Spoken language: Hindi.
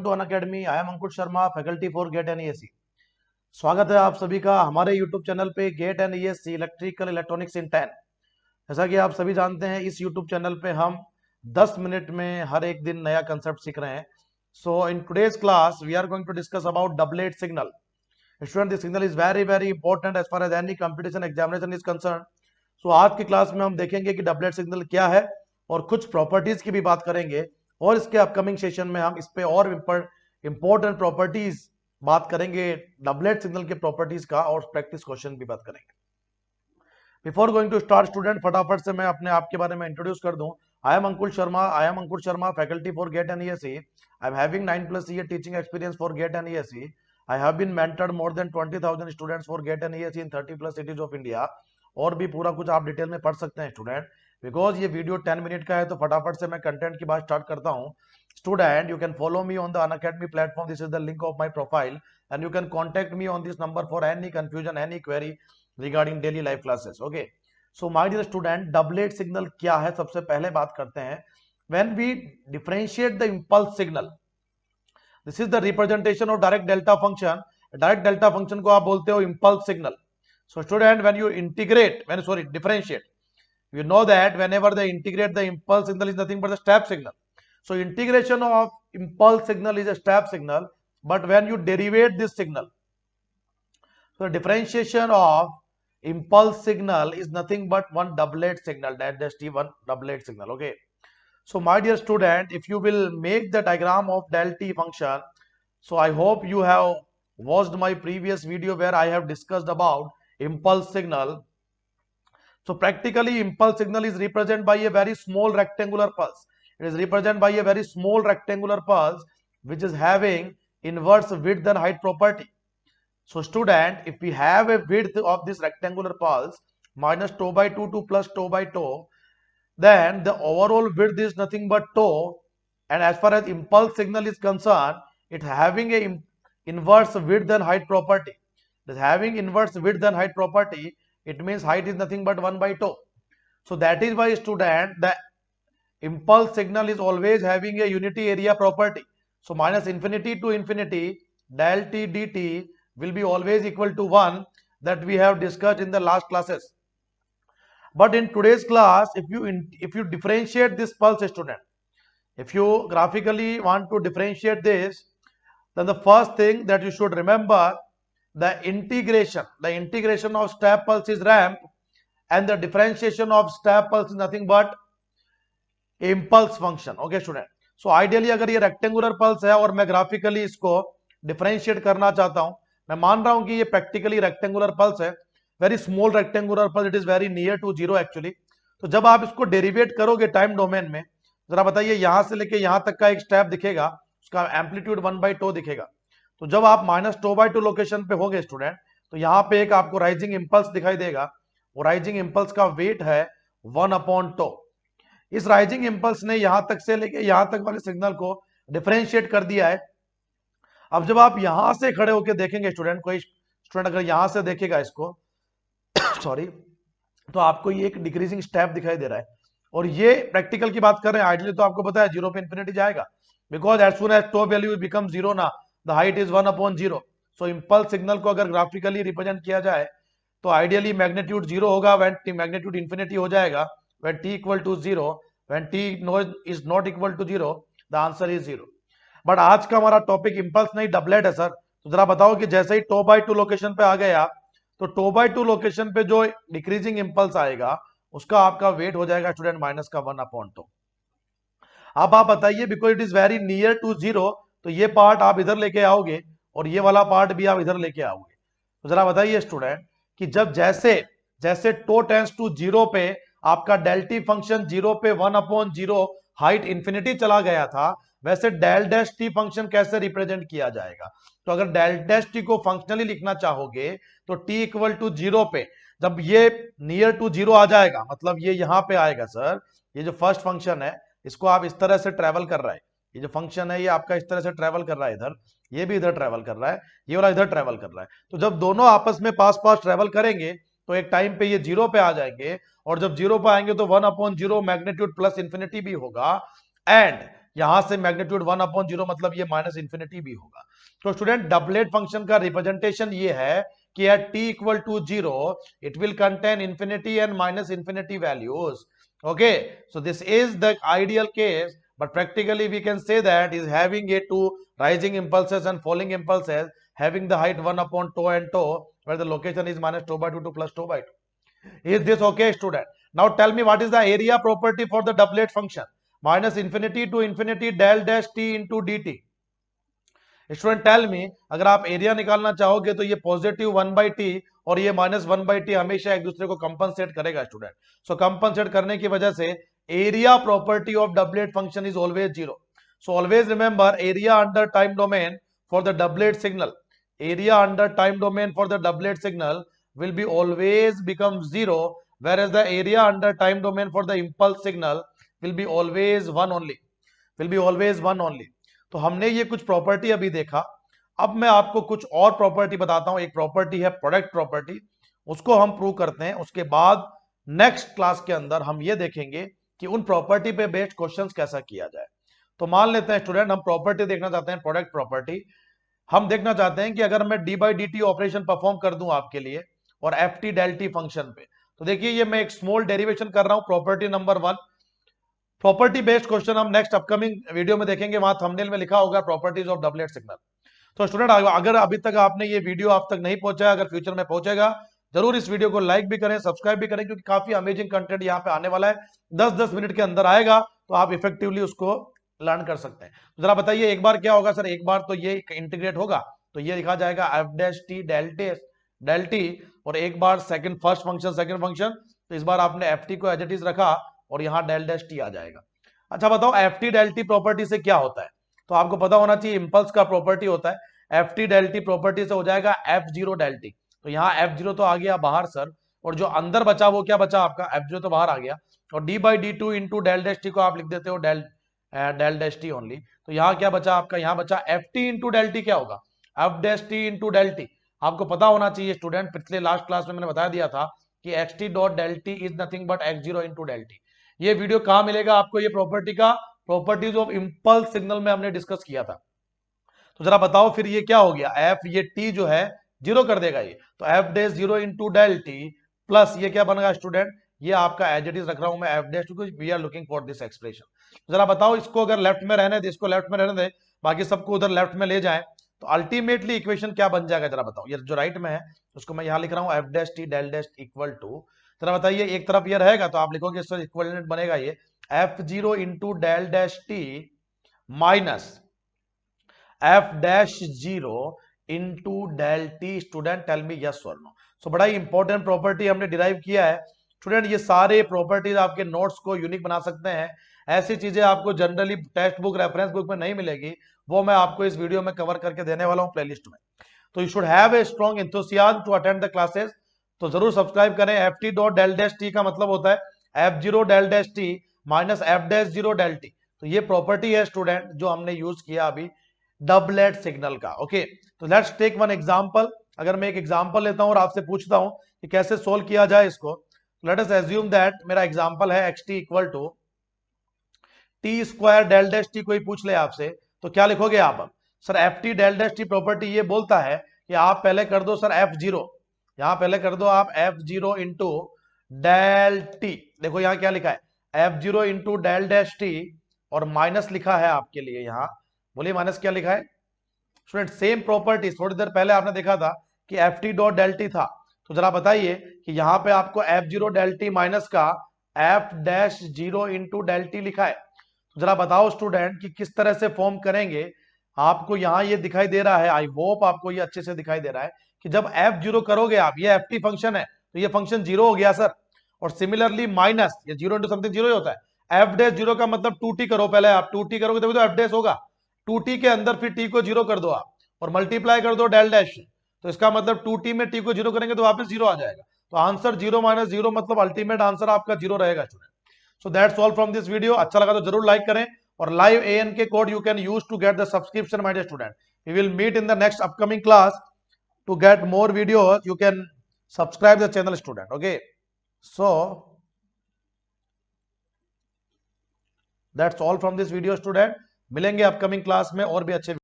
Welcome to Unacademy. I am Ankush Sharma, faculty for GATE and ESC. स्वागत है आप सभी का हमारे यूट्यूब चैनल पे GATE and ESC electrical electronics in 10। जैसा कि आप सभी जानते हैं, इस यूट्यूब चैनल पे हम 10 मिनट में हर एक दिन नया कंसेप्ट सीख रहे हैं। So in today's class we are going to discuss about doublet signal. Student, this signal is very very important as far as any competition examination is concern. So आज की क्लास में हम देखेंगे कि डबलेट सिग्नल क्या है और कुछ प्रॉपर्टीज की भी बात करेंगे, और इसके अपकमिंग सेशन में हम इस पे और इंपॉर्टेंट प्रॉपर्टीज बात करेंगे, डबलेट सिग्नल के प्रॉपर्टीज का, और प्रैक्टिस क्वेश्चन भी बात करेंगे। Before going to start student, फटाफट से मैं अपने आप के बारे में इंट्रोड्यूस कर दूं। I am Ankush Sharma, faculty for GATE and ESC. I am having 9+ year teaching experience for GATE and ESC. I have been mentored more than 20,000 students for GATE and ESE in 30+ cities of India। और भी पूरा कुछ आप डिटेल में पढ़ सकते हैं स्टूडेंट। बिकॉज ये वीडियो 10 मिनट का है तो फटाफट से मैं कंटेंट की बात स्टार्ट करता हूँ। Student, you can follow me on the Unacademy platform. This is the link of my profile and you can contact me on this number for any confusion, any query regarding daily life classes. Okay, so my dear student, doublet signal क्या है सबसे पहले बात करते हैं। When we differentiate the impulse signal, this is the representation of direct delta function. Direct delta function को आप बोलते हो impulse signal. So student, when you differentiate, you know that whenever they integrate, the impulse signal is nothing but the step signal. So integration of impulse signal is a step signal, but when you derivate this signal, so the differentiation of impulse signal is nothing but one doublet signal, that is one doublet signal. Okay, so my dear student, if you will make the diagram of del t function, so I hope you have watched my previous video where I have discussed about impulse signal. So practically impulse signal is represented by a very small rectangular pulse. It is represented by a very small rectangular pulse which is having inverse width and height property. So student, if we have a width of this rectangular pulse minus tau by 2 to plus tau by tau, then the overall width is nothing but tau, and as far as impulse signal is concerned, it having a inverse width and height property. It is having inverse width and height property. It means height is nothing but 1 by tau. So that is why student, the impulse signal is always having a unity area property. So minus infinity to infinity, del t dt will be always equal to 1, that we have discussed in the last classes. But in today's class, if you differentiate this pulse student, if you graphically want to differentiate this, then the first thing that you should remember, the integration of step pulse is ramp, and the differentiation of step pulse is nothing but impulse function. Okay student, so ideally अगर ये रेक्टेंगुलर पल्स है और मैं ग्राफिकली इसको डिफरेंशिएट करना चाहता हूं, मैं मान रहा हूं कि ये प्रैक्टिकली रेक्टेंगुलर पल्स है, very small rectangular pulse, it is very near to zero actually. तो जब आप इसको डेरिवेट करोगे टाइम डोमेन में, जरा बताइए, यहां से लेके यहां तक का एक स्टेप दिखेगा, उसका एम्पलीट्यूड 1 by tau दिखेगा। तो जब आप minus tau by two location पे होंगे स्टूडेंट, तो यहाँ पे एक आपको राइजिंग इंपल्स दिखाई देगा। वो राइजिंग इंपल्स का वेट है 1/tau। इस राइजिंग इंपल्स ने यहां तक से लेके यहां तक वाले सिग्नल को डिफरेंशिएट कर दिया है। अब जब आप यहां से खड़े होकर देखेंगे स्टूडेंट, कोई स्टूडेंट अगर यहां से देखेगा इसको सॉरी, तो आपको ये एक डिक्रीजिंग स्टेप दिखाई दे रहा है। और ये प्रैक्टिकल की बात कर रहे हैं, आइडियली तो आपको पता है 0 पे इंफिनिटी जाएगा, because as soon as tau value become 0 ना, the height is 1/0. So impulse signal को अगर ग्राफिकली रिप्रेजेंट किया जाए तो आइडियली मैग्नीट्यूड 0 होगा, when t मैग्नीट्यूड इंफिनिटी हो जाएगा, when t equal to 0, when t is not equal to 0, the answer is 0. But आज का हमारा टॉपिक इंपल्स नहीं डबलेट है सर। तो जरा बताओ कि जैसे ही टो बाई टू लोकेशन पे आ गया, तो टो बाई टू लोकेशन पे जो डिक्रीजिंग इंपल्स आएगा उसका आपका वेट हो जाएगा स्टूडेंट माइनस का 1/tau। अब आप बताइए, because it is very near to 0, तो ये पार्ट आप इधर लेके आओगे और ये वाला पार्ट भी आप इधर लेके आओगे। तो जरा बताइए स्टूडेंट कि जब जैसे जैसे टो टेंस टू 0 पे आपका डेल टी फंक्शन 0 पे 1/0 हाइट इंफिनिटी चला गया था, वैसे डेल डैश टी फंक्शन कैसे रिप्रेजेंट किया जाएगा। तो अगर डेल डैश टी को फंक्शनली लिखना चाहोगे तो टी इक्वल टू 0 पे जब ये नियर टू 0 आ जाएगा, मतलब ये यहां पे आएगा सर, ये जो फर्स्ट फंक्शन है इसको आप इस तरह से ट्रेवल कर रहा है, ये जो फंक्शन है ये आपका इस तरह से ट्रेवल कर रहा है, इधर ये भी इधर ट्रेवल कर रहा है, ये वाला इधर ट्रेवल कर रहा है। तो जब दोनों आपस में पास पास ट्रेवल करेंगे तो एक टाइम पे ये 0 पे आ जाएंगे, और जब 0 पे आएंगे तो 1/0 मैग्नीट्यूड प्लस इंफिनिटी भी होगा, एंड यहां से मैग्नीट्यूड 1/0 मतलब ये माइनस इंफिनिटी भी होगा। तो स्टूडेंट डबलेट फंक्शन का रिप्रेजेंटेशन ये है कि at t equal to 0 it will contain infinity and minus infinity values. Okay, so this is the ideal case, but practically we can say that is having a two rising impulses and falling impulses having the height 1/τ and τ, where the location is minus τ by 2 to plus τ by 2. Is this okay, student? Now tell me what is the area property for the doublet function? Minus infinity to infinity del dash t into dt. Student tell me, अगर आप एरिया निकालना चाहोगे तो ये पॉजिटिव 1/t और ये माइनस 1/t हमेशा एक दूसरे को कंपनसेट करेगा स्टूडेंट। सो कंपनसेट करने की वजह से area property of doublet function is always 0. So always remember area under time domain for the doublet signal, area under time domain for the doublet signal will be always become 0, whereas the area under time domain for the impulse signal will be always 1 only, will be always 1 only. तो हमने ये कुछ प्रॉपर्टी अभी देखा, अब मैं आपको कुछ और प्रॉपर्टी बताता हूं। एक प्रॉपर्टी है प्रोडक्ट प्रॉपर्टी, उसको हम प्रूव करते हैं। उसके बाद नेक्स्ट क्लास के अंदर हम ये देखेंगे कि उन प्रॉपर्टी पे बेस्ड क्वेश्चंस कैसा किया जाए। तो मान लेते हैं स्टूडेंट हम प्रॉपर्टी देखना चाहते हैं, प्रोडक्ट प्रॉपर्टी। हम देखना चाहते हैं कि अगर मैं d by d t operation perform कर दूं आपके लिए और f t del t function पे, तो देखिए ये मैं एक स्मॉल डेरिवेशन कर रहा हूं property number 1। Property based question हम नेक्स्ट अपकमिंग वीडियो में देखेंगे, वहां थंबनेल में लिखा होगा प्रॉपर्टीज ऑफ डबलेट सिग्नल। तो स्टूडेंट अगर अभी तक आपने ये वीडियो आप तक नहीं पहुंचा, अगर फ्यूचर में पहुंचेगा, जरूर इस वीडियो को लाइक भी करें, सब्सक्राइब भी करें, क्योंकि काफी अमेजिंग कंटेंट यहाँ पे आने वाला है। 10-10 मिनट के अंदर आएगा, तो आप इफेक्टिवली उसको लर्न कर सकते हैं। तो जरा बताइए एक बार क्या होगा सर, एक बार तो ये इंटीग्रेट होगा, तो ये लिखा जाएगा F dash T del T, और एक बार second first function second function, तो इस बार आपने एफ टी को एज इट इज रखा और यहाँ डेल डैश टी आ जाएगा। अच्छा बताओ f t del t property से क्या होता है, तो आपको पता होना चाहिए इंपल्स का प्रॉपर्टी होता है। F t del t property से हो जाएगा एफ जीरो डेल टी, तो यहाँ एफ जीरो तो आ गया बाहर सर, और जो अंदर बचा वो क्या बचा आपका, एफ जीरो तो बाहर आ गया, और d by d two into del dash t को आप लिख देते हो डेल डैश टी ओनली। तो यहाँ क्या बचा आपका, यहाँ बचा f t into del t, क्या होगा f dash t into del t. आपको पता होना चाहिए स्टूडेंट, पिछले लास्ट क्लास में मैंने बता दिया था कि x t dot del t is nothing but x zero into del t. ये वीडियो कहां मिलेगा आपको, ये प्रॉपर्टी का प्रॉपर्टीज ऑफ इंपल्स सिग्नल में हमने डिस्कस किया था। तो जरा बताओ फिर ये क्या हो गया, एफ ये टी जो है जीरो कर देगा ये, तो f dash zero into del t plus ये क्या बनेगा स्टूडेंट, ये आपका एज इट इज रख रहा हूं मैं एफ डैश, क्योंकि we are looking for this expression. जरा बताओ इसको अगर लेफ्ट में रहने दे, इसको लेफ्ट में रहने दे, बाकी सबको उधर लेफ्ट में ले जाए, तो अल्टीमेटली इक्वेशन क्या बन जाएगा, जरा बताओ। ये जो राइट में है उसको मैं यहां लिख रहा हूं f dash T del dash equal to, जरा बताइए एक तरफ ये रहेगा तो आप लिखोगे इससे इक्विवेलेंट बनेगा ये f zero into del dash t minus f dash zero into del t. Student tell me yes और नो। सो बड़ा ही इंपॉर्टेंट प्रॉपर्टी हमने डिराइव किया है स्टूडेंट। ये सारे प्रॉपर्टीज आपके नोट्स को यूनिक बना सकते हैं। ऐसी चीजें आपको generally text book reference book में नहीं मिलेगी, वो मैं आपको इस वीडियो में कवर करके देने वाला हूं प्लेलिस्ट में। तो you should have a strong enthusiasm to attend the classes, तो जरूर सब्सक्राइब करें। F T dot del dash t का मतलब होता है f zero del dash t minus f dash zero del t. तो ये प्रॉपर्टी है स्टूडेंट जो हमने यूज किया अभी डबलेट सिग्नल का। ओके, तो लेट्स टेक वन एग्जांपल। अगर मैं एक एग्जांपल लेता हूं और आपसे पूछता हूं कि कैसे सोल्व किया जाए इसको, लेट अस एज्यूम दैट मेरा एग्जांपल है x t equal to t square del dash t, कोई पूछ ले आपसे तो क्या लिखोगे आप। अब sir f t del dash t property ये बोलता है कि आप पहले कर दो सर एफ जीरो, यहां पहले कर दो आप f zero into del t. देखो यहां क्या लिखा है f zero into del dash t, और माइनस लिखा है आपके लिए यहां, बोलिए माइनस क्या लिखा है स्टूडेंट। सेम प्रॉपर्टी थोड़ी देर पहले आपने देखा था कि F T dot del T था, तो जरा बताइए कि यहां पे आपको F zero del T minus का F dash zero into del T लिखा है। तो जरा बताओ स्टूडेंट कि किस तरह से फॉर्म करेंगे। आपको यहां ये दिखाई दे रहा है, आई होप आपको ये अच्छे से दिखाई दे रहा है कि जब एफ जीरो करोगे आप, ये एफ टी फंक्शन है तो ये फंक्शन जीरो हो गया सर, और सिमिलरली माइनस ये जीरो इंटू समथिंग जीरो ही होता है। एफ डैश जीरो का मतलब टू टी करो, पहले आप टू टी करोगे तभी तो एफ डैश होगा, टू टी के अंदर फिर टी को जीरो कर दो आप और मल्टीप्लाई कर दो डेल डैश, तो इसका मतलब टू टी में टी को जीरो करेंगे तो वापस जीरो आ जाएगा। तो आंसर जीरो माइनस जीरो मतलब अल्टीमेट आंसर आपका जीरो रहेगा student. So that's all from this video. अच्छा लगा तो जरूर लाइक करें, और लाइव एएन के code you can use to get the subscription my dear student. We will meet in the next upcoming class. To get more videos you can subscribe the channel student. Okay, so that's all from this video student. मिलेंगे अपकमिंग क्लास में और भी अच्छे